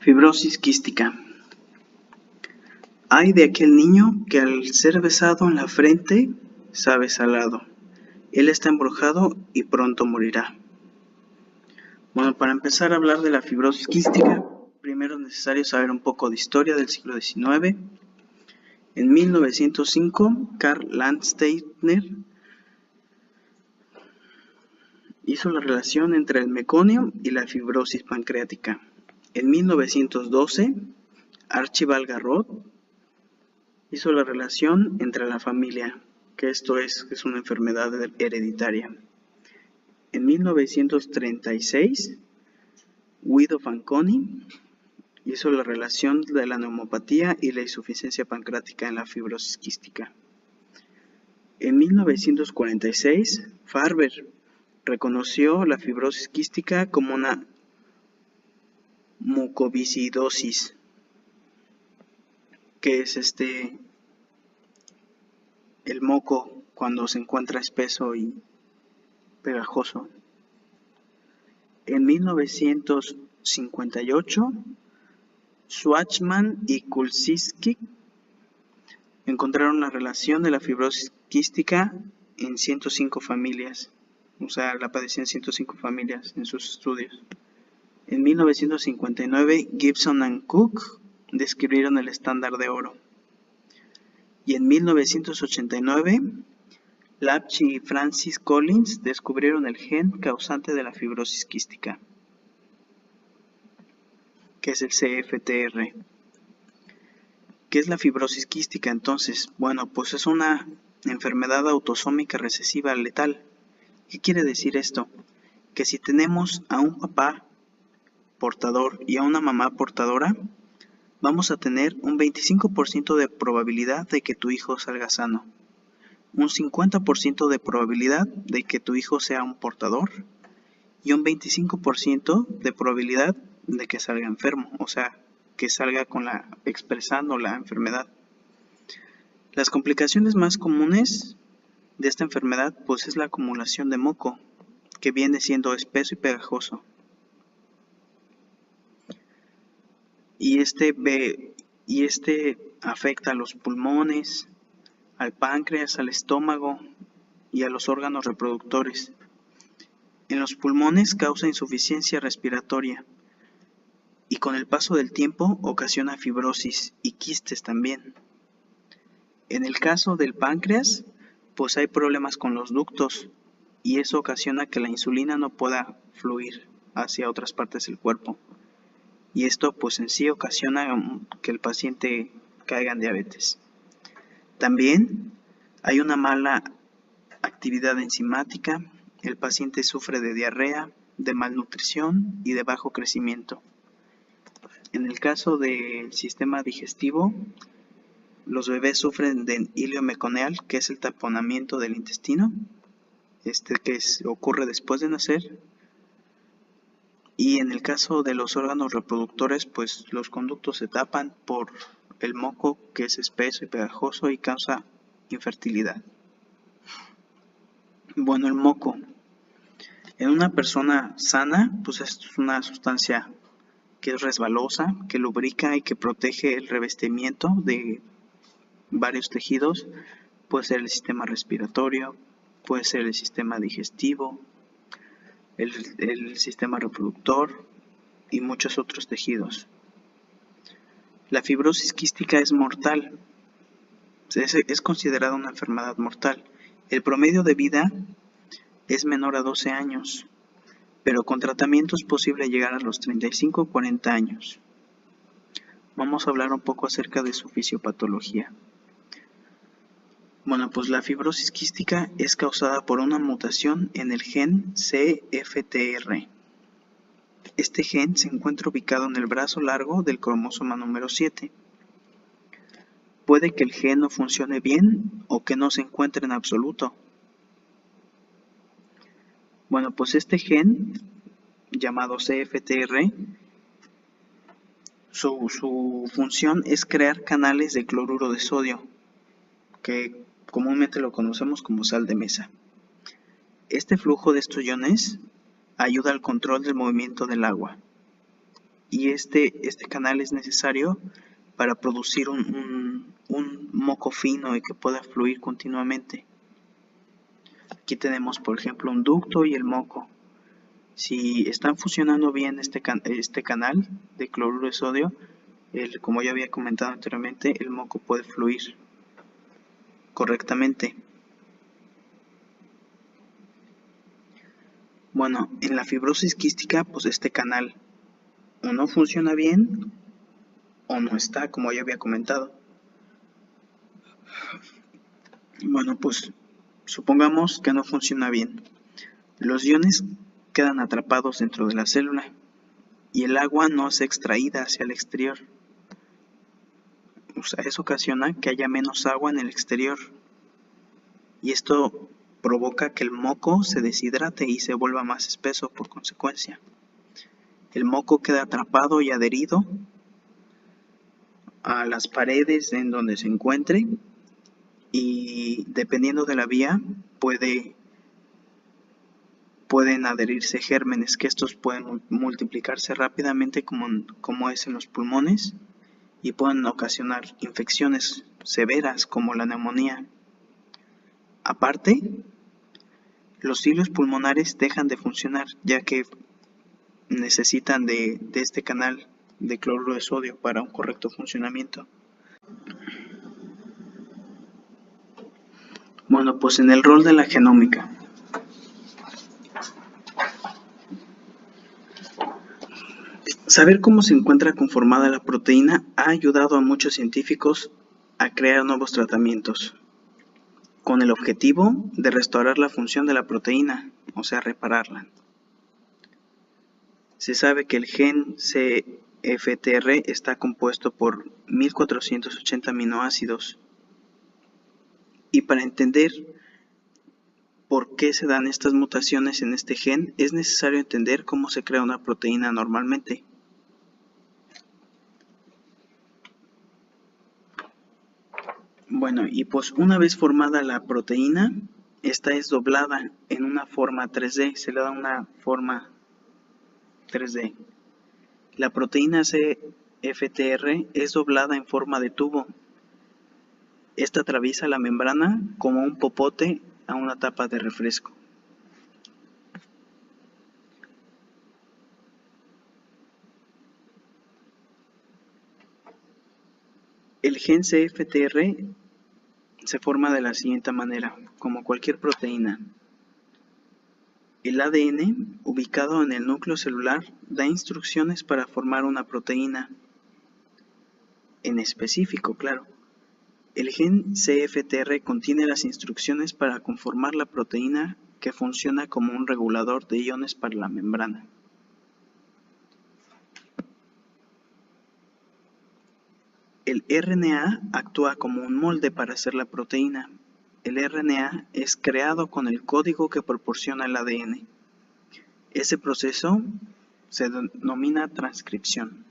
Fibrosis quística. Ay de aquel niño que al ser besado en la frente sabe salado. Él está embrujado y pronto morirá. Bueno, para empezar a hablar de la fibrosis quística, primero es necesario saber un poco de historia del siglo XIX. En 1905, Karl Landsteiner hizo la relación entre el meconio y la fibrosis pancreática. En 1912, Archibald Garrod hizo la relación entre la familia, que esto es una enfermedad hereditaria. En 1936, Guido Fanconi hizo la relación de la neumopatía y la insuficiencia pancreática en la fibrosis quística. En 1946, Farber reconoció la fibrosis quística como una mucoviscidosis, que es el moco cuando se encuentra espeso y pegajoso. En 1958, Schwarzman y Kulczycki encontraron la relación de la fibrosis quística en 105 familias, o sea, la padecían 105 familias en sus estudios. En 1959, Gibson and Cook descubrieron el estándar de oro. Y en 1989, Lapchi y Francis Collins descubrieron el gen causante de la fibrosis quística, que es el CFTR. ¿Qué es la fibrosis quística entonces? Bueno, pues es una enfermedad autosómica recesiva letal. ¿Qué quiere decir esto? Que si tenemos a un papá portador y a una mamá portadora, vamos a tener un 25% de probabilidad de que tu hijo salga sano, un 50% de probabilidad de que tu hijo sea un portador y un 25% de probabilidad de que salga enfermo, o sea, que salga expresando la enfermedad. Las complicaciones más comunes de esta enfermedad pues es la acumulación de moco, que viene siendo espeso y pegajoso. Y este afecta a los pulmones, al páncreas, al estómago y a los órganos reproductores. En los pulmones causa insuficiencia respiratoria y con el paso del tiempo ocasiona fibrosis y quistes también. En el caso del páncreas, pues hay problemas con los ductos y eso ocasiona que la insulina no pueda fluir hacia otras partes del cuerpo. Y esto pues en sí ocasiona que el paciente caiga en diabetes. También hay una mala actividad enzimática, el paciente sufre de diarrea, de malnutrición y de bajo crecimiento. En el caso del sistema digestivo, los bebés sufren de hilio meconial, que es el taponamiento del intestino, ocurre después de nacer. Y en el caso de los órganos reproductores, pues los conductos se tapan por el moco, que es espeso y pegajoso y causa infertilidad. Bueno, el moco. En una persona sana, pues es una sustancia que es resbalosa, que lubrica y que protege el revestimiento de varios tejidos. Puede ser el sistema respiratorio, puede ser el sistema digestivo, el sistema reproductor y muchos otros tejidos. La fibrosis quística es mortal, es considerada una enfermedad mortal. El promedio de vida es menor a 12 años, pero con tratamiento es posible llegar a los 35 o 40 años. Vamos a hablar un poco acerca de su fisiopatología. Bueno, pues la fibrosis quística es causada por una mutación en el gen CFTR. Este gen se encuentra ubicado en el brazo largo del cromosoma número 7. Puede que el gen no funcione bien o que no se encuentre en absoluto. Bueno, pues este gen, llamado CFTR, su función es crear canales de cloruro de sodio, que comúnmente lo conocemos como sal de mesa. Este flujo de estos iones ayuda al control del movimiento del agua. y este canal es necesario para producir un moco fino y que pueda fluir continuamente. Aquí tenemos, por ejemplo, un ducto y el moco. Si están funcionando bien este canal de cloruro de sodio, como ya había comentado anteriormente, el moco puede fluir correctamente. Bueno, en la fibrosis quística, pues este canal o no funciona bien o no está, como ya había comentado. Bueno, pues supongamos que no funciona bien. Los iones quedan atrapados dentro de la célula y el agua no es extraída hacia el exterior. O sea, eso ocasiona que haya menos agua en el exterior y esto provoca que el moco se deshidrate y se vuelva más espeso por consecuencia. El moco queda atrapado y adherido a las paredes en donde se encuentre y dependiendo de la vía pueden adherirse gérmenes, que estos pueden multiplicarse rápidamente como es en los pulmones y pueden ocasionar infecciones severas como la neumonía. Aparte, los cilios pulmonares dejan de funcionar ya que necesitan de este canal de cloruro de sodio para un correcto funcionamiento. Bueno, pues en el rol de la genómica. Saber cómo se encuentra conformada la proteína ha ayudado a muchos científicos a crear nuevos tratamientos, con el objetivo de restaurar la función de la proteína, o sea, repararla. Se sabe que el gen CFTR está compuesto por 1480 aminoácidos, y para entender por qué se dan estas mutaciones en este gen, es necesario entender cómo se crea una proteína normalmente. Bueno, y pues una vez formada la proteína, esta es doblada en una forma 3D, se le da una forma 3D. La proteína CFTR es doblada en forma de tubo. Esta atraviesa la membrana como un popote a una tapa de refresco. El gen CFTR se forma de la siguiente manera, como cualquier proteína. El ADN, ubicado en el núcleo celular, da instrucciones para formar una proteína. En específico, claro. El gen CFTR contiene las instrucciones para conformar la proteína que funciona como un regulador de iones para la membrana. El RNA actúa como un molde para hacer la proteína. El RNA es creado con el código que proporciona el ADN. Ese proceso se denomina transcripción.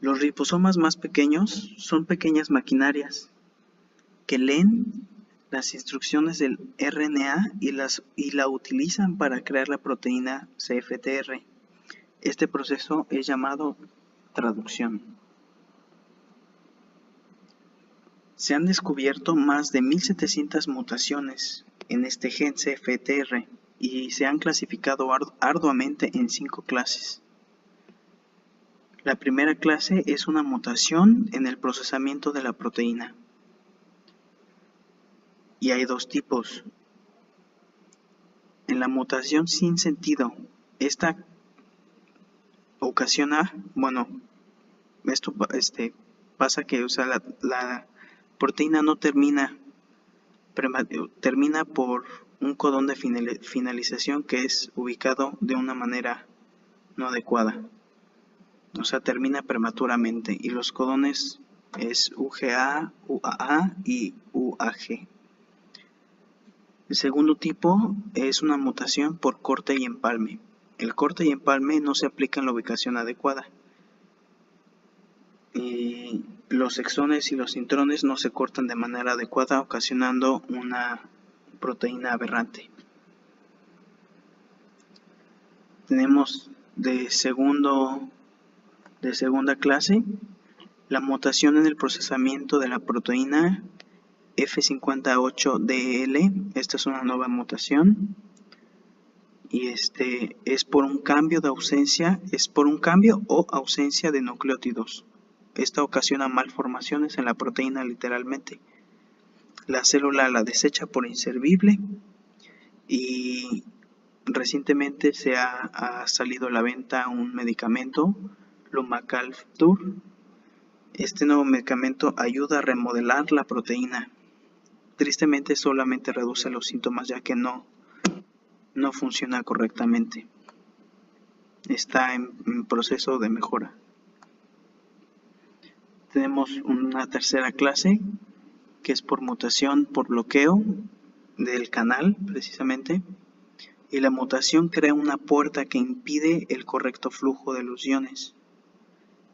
Los ribosomas más pequeños son pequeñas maquinarias que leen las instrucciones del RNA y la utilizan para crear la proteína CFTR. Este proceso es llamado traducción. Se han descubierto más de 1700 mutaciones en este gen CFTR y se han clasificado arduamente en 5 clases. La primera clase es una mutación en el procesamiento de la proteína. Y hay 2 tipos. En la mutación sin sentido, esta ocasiona, esto pasa que la proteína no termina por un codón de finalización que es ubicado de una manera no adecuada. O sea, termina prematuramente y los codones es UGA, UAA y UAG. El segundo tipo es una mutación por corte y empalme. El corte y empalme no se aplica en la ubicación adecuada. Y los exones y los intrones no se cortan de manera adecuada, ocasionando una proteína aberrante. Tenemos de segunda clase la mutación en el procesamiento de la proteína F58DL. Esta es una nueva mutación y es por un cambio o ausencia de nucleótidos. Esta ocasiona malformaciones en la proteína literalmente. La célula la desecha por inservible y recientemente se ha salido a la venta un medicamento, Lumacalftur. Este nuevo medicamento ayuda a remodelar la proteína. Tristemente solamente reduce los síntomas ya que no funciona correctamente. Está en proceso de mejora. Tenemos una tercera clase que es por mutación por bloqueo del canal precisamente, y la mutación crea una puerta que impide el correcto flujo de los iones.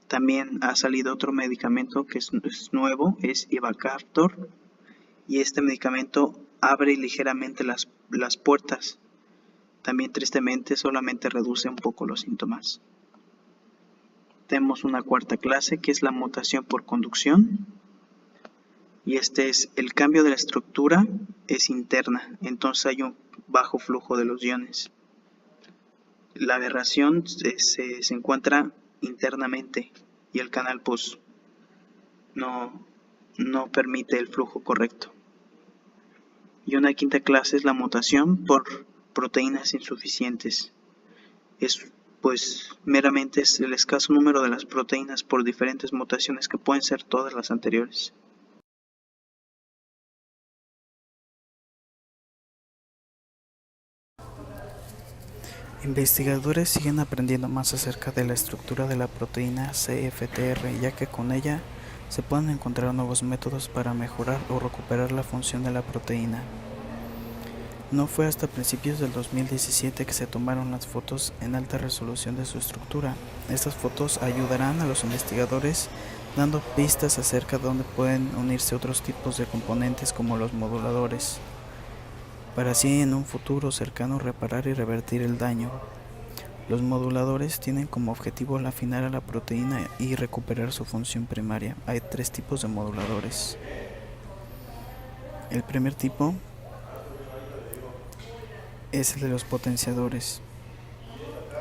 También ha salido otro medicamento que es nuevo, es Ivacaftor, y este medicamento abre ligeramente las puertas. También tristemente solamente reduce un poco los síntomas. Tenemos una cuarta clase que es la mutación por conducción, y es el cambio de la estructura es interna, entonces hay un bajo flujo de los iones. La aberración se encuentra internamente y el canal pues no permite el flujo correcto. Y una quinta clase es la mutación por proteínas insuficientes. Meramente es el escaso número de las proteínas por diferentes mutaciones que pueden ser todas las anteriores. Investigadores siguen aprendiendo más acerca de la estructura de la proteína CFTR, ya que con ella se pueden encontrar nuevos métodos para mejorar o recuperar la función de la proteína. No fue hasta principios del 2017 que se tomaron las fotos en alta resolución de su estructura. Estas fotos ayudarán a los investigadores dando pistas acerca de dónde pueden unirse otros tipos de componentes como los moduladores, para así en un futuro cercano reparar y revertir el daño. Los moduladores tienen como objetivo afinar a la proteína y recuperar su función primaria. Hay 3 tipos de moduladores. El primer tipo es el de los potenciadores.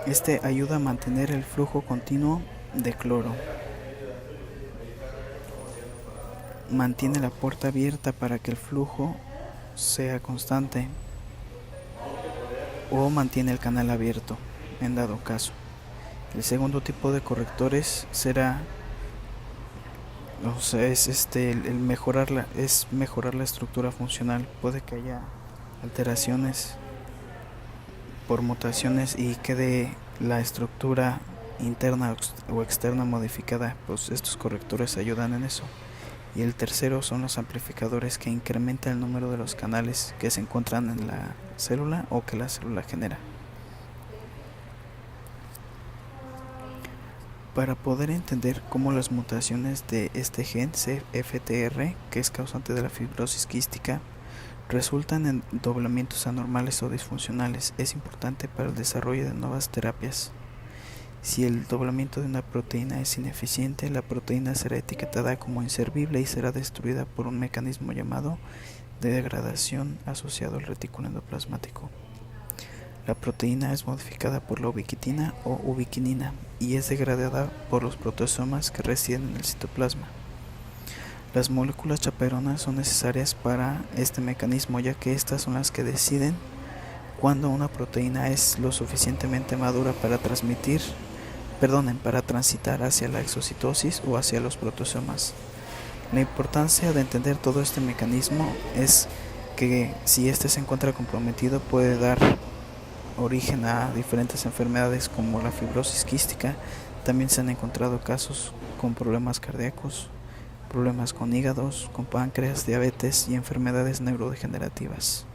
Este ayuda a mantener el flujo continuo de cloro. Mantiene la puerta abierta para que el flujo sea constante, o mantiene el canal abierto en dado caso. El segundo tipo de correctores será mejorar la estructura funcional. Puede que haya alteraciones por mutaciones y quede la estructura interna o externa modificada, pues estos correctores ayudan en eso. Y el tercero son los amplificadores, que incrementan el número de los canales que se encuentran en la célula o que la célula genera. Para poder entender cómo las mutaciones de este gen CFTR, que es causante de la fibrosis quística, resultan en doblamientos anormales o disfuncionales, es importante para el desarrollo de nuevas terapias. Si el doblamiento de una proteína es ineficiente, la proteína será etiquetada como inservible y será destruida por un mecanismo llamado de degradación asociado al retículo endoplasmático. La proteína es modificada por la ubiquitina o ubiquinina y es degradada por los proteasomas que residen en el citoplasma. Las moléculas chaperonas son necesarias para este mecanismo, ya que estas son las que deciden cuando una proteína es lo suficientemente madura para transitar hacia la exocitosis o hacia los proteasomas. La importancia de entender todo este mecanismo es que si este se encuentra comprometido puede dar origen a diferentes enfermedades como la fibrosis quística. También se han encontrado casos con problemas cardíacos, problemas con hígados, con páncreas, diabetes y enfermedades neurodegenerativas.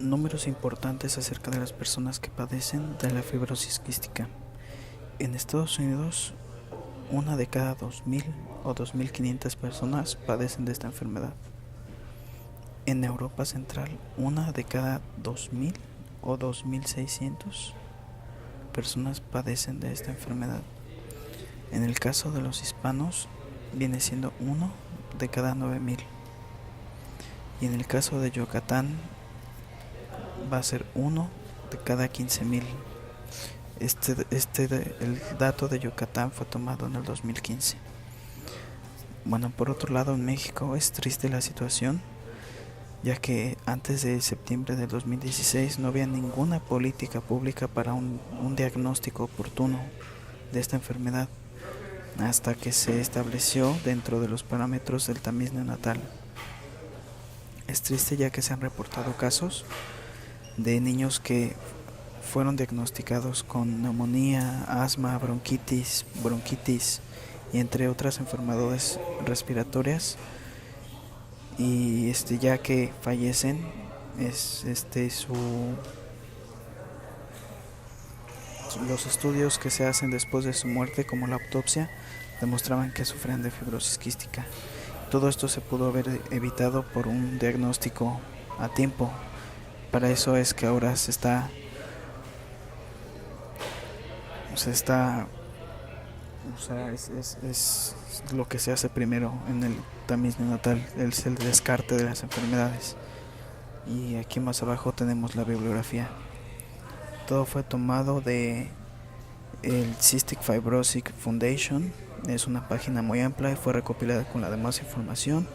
Números importantes acerca de las personas que padecen de la fibrosis quística. En Estados Unidos, 1 de cada 2.000 o 2.500 personas padecen de esta enfermedad. En Europa Central, 1 de cada 2.000 o 2.600 personas padecen de esta enfermedad. En el caso de los hispanos, viene siendo 1 de cada 9.000. Y en el caso de Yucatán, va a ser 1 de cada 15.000. El dato de Yucatán fue tomado en el 2015. Bueno, por otro lado, en México es triste la situación, ya que antes de septiembre del 2016 no había ninguna política pública para un diagnóstico oportuno de esta enfermedad, hasta que se estableció dentro de los parámetros del tamiz neonatal. Es triste ya que se han reportado casos de niños que fueron diagnosticados con neumonía, asma, bronquitis y entre otras enfermedades respiratorias, y ya que fallecen, los estudios que se hacen después de su muerte, como la autopsia, demostraban que sufrían de fibrosis quística. Todo esto se pudo haber evitado por un diagnóstico a tiempo. Para eso es que ahora es lo que se hace primero en el tamiz neonatal, es el descarte de las enfermedades. Y aquí más abajo tenemos la bibliografía. Todo fue tomado de el Cystic Fibrosis Foundation. Es una página muy amplia y fue recopilada con la demás información